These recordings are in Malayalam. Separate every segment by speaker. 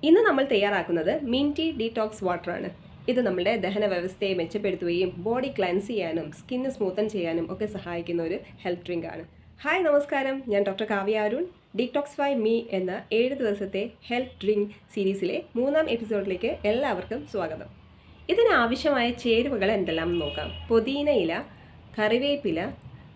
Speaker 1: ഇന്ന് നമ്മൾ തയ്യാറാക്കുന്നത് മിൻറ്റി ഡീടോക്സ് വാട്ടറാണ്. ഇത് നമ്മുടെ ദഹന വ്യവസ്ഥയെ മെച്ചപ്പെടുത്തുകയും ബോഡി ക്ലൻസ് ചെയ്യാനും സ്കിന്ന് സ്മൂത്തൻ ചെയ്യാനും ഒക്കെ സഹായിക്കുന്ന ഒരു ഹെൽത്ത് ഡ്രിങ്ക് ആണ്. ഹായ് നമസ്കാരം, ഞാൻ doctor Kavya Arun. Detoxify me എന്ന 7 ദിവസത്തെ ഹെൽത്ത് ഡ്രിങ്ക് സീരീസിലെ 3ാം എപ്പിസോഡിലേക്ക് എല്ലാവർക്കും സ്വാഗതം. ഇതിനാവശ്യമായ ചേരുവകൾ എന്തെല്ലാം നോക്കാം. പുതിന ഇല, കറിവേപ്പില,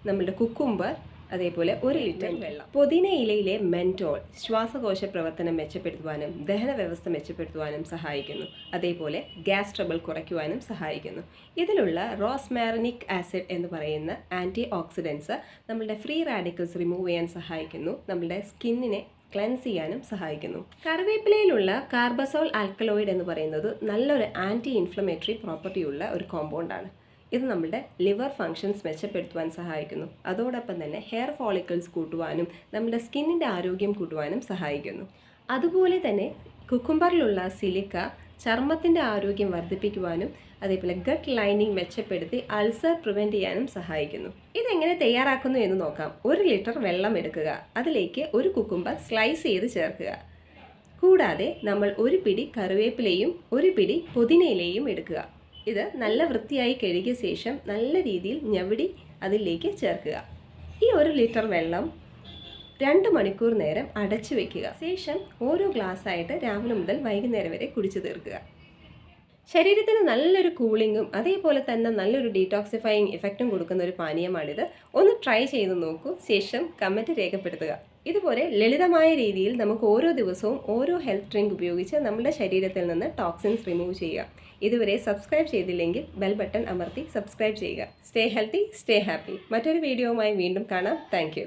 Speaker 1: നമ്മുടെ കുക്കുംബർ, അതേപോലെ 1 ലിറ്റർ വെള്ളം. പുതിന ഇലയിലെ മെൻറ്റോൾ ശ്വാസകോശ പ്രവർത്തനം മെച്ചപ്പെടുത്തുവാനും ദഹന വ്യവസ്ഥ മെച്ചപ്പെടുത്തുവാനും സഹായിക്കുന്നു. അതേപോലെ ഗ്യാസ് ട്രബിൾ കുറയ്ക്കുവാനും സഹായിക്കുന്നു. ഇതിലുള്ള റോസ്മാരിനിക് ആസിഡ് എന്ന് പറയുന്ന ആൻറ്റി ഓക്സിഡൻസ് നമ്മളുടെ ഫ്രീ റാഡിക്കൽസ് റിമൂവ് ചെയ്യാൻ സഹായിക്കുന്നു. നമ്മളുടെ സ്കിന്നിനെ ക്ലെൻസ് ചെയ്യാനും സഹായിക്കുന്നു. കറിവേപ്പിലയിലുള്ള കാർബസോൾ ആൽക്കലോയിഡ് എന്ന് പറയുന്നത് നല്ലൊരു ആൻറ്റി ഇൻഫ്ലമേറ്ററി പ്രോപ്പർട്ടി ഉള്ള ഒരു കോമ്പൗണ്ടാണ്. ഇത് നമ്മുടെ ലിവർ ഫങ്ഷൻസ് മെച്ചപ്പെടുത്തുവാൻ സഹായിക്കുന്നു. അതോടൊപ്പം തന്നെ ഹെയർ ഫോളിക്കിൾസ് കൂട്ടുവാനും നമ്മുടെ സ്കിന്നിൻ്റെ ആരോഗ്യം കൂട്ടുവാനും സഹായിക്കുന്നു. അതുപോലെ തന്നെ കുക്കുംബറിലുള്ള സിലിക്ക ചർമ്മത്തിൻ്റെ ആരോഗ്യം വർദ്ധിപ്പിക്കുവാനും അതേപോലെ ഗട്ട് ലൈനിങ് മെച്ചപ്പെടുത്തി അൾസർ പ്രിവെൻറ്റ് ചെയ്യാനും സഹായിക്കുന്നു. ഇതെങ്ങനെ തയ്യാറാക്കുന്നു എന്ന് നോക്കാം. 1 ലിറ്റർ വെള്ളം എടുക്കുക. അതിലേക്ക് 1 കുക്കുംബർ സ്ലൈസ് ചെയ്ത് ചേർക്കുക. കൂടാതെ നമ്മൾ 1 പിടി കറിവേപ്പിലയും 1 പിടി പുതിനയിലയും എടുക്കുക. ഇത് നല്ല വൃത്തിയായി കഴുകിയ ശേഷം നല്ല രീതിയിൽ ഞവടി അതിലേക്ക് ചേർക്കുക. ഈ 1 ലിറ്റർ വെള്ളം 2 മണിക്കൂർ നേരം അടച്ചു വയ്ക്കുക. ശേഷം ഓരോ ഗ്ലാസ്സായിട്ട് രാവിലെ മുതൽ വൈകുന്നേരം വരെ കുടിച്ചു തീർക്കുക. ശരീരത്തിന് നല്ലൊരു കൂളിങ്ങും അതേപോലെ തന്നെ നല്ലൊരു ഡീടോക്സിഫയിങ് ഇഫക്റ്റും കൊടുക്കുന്ന ഒരു പാനീയമാണിത്. ഒന്ന് ട്രൈ ചെയ്ത് നോക്കൂ. ശേഷം കമൻറ്റ് രേഖപ്പെടുത്തുക. ഇതുപോലെ ലളിതമായ രീതിയിൽ നമുക്ക് ഓരോ ദിവസവും ഓരോ ഹെൽത്ത് ഡ്രിങ്ക് ഉപയോഗിച്ച് നമ്മുടെ ശരീരത്തിൽ നിന്ന് ടോക്സിൻസ് റിമൂവ് ചെയ്യുക. ഇതുവരെ സബ്സ്ക്രൈബ് ചെയ്തില്ലെങ്കിൽ ബെൽ ബട്ടൺ അമർത്തി സബ്സ്ക്രൈബ് ചെയ്യുക. Stay healthy, stay happy. മറ്റൊരു വീഡിയോവുമായി വീണ്ടും കാണാം. താങ്ക്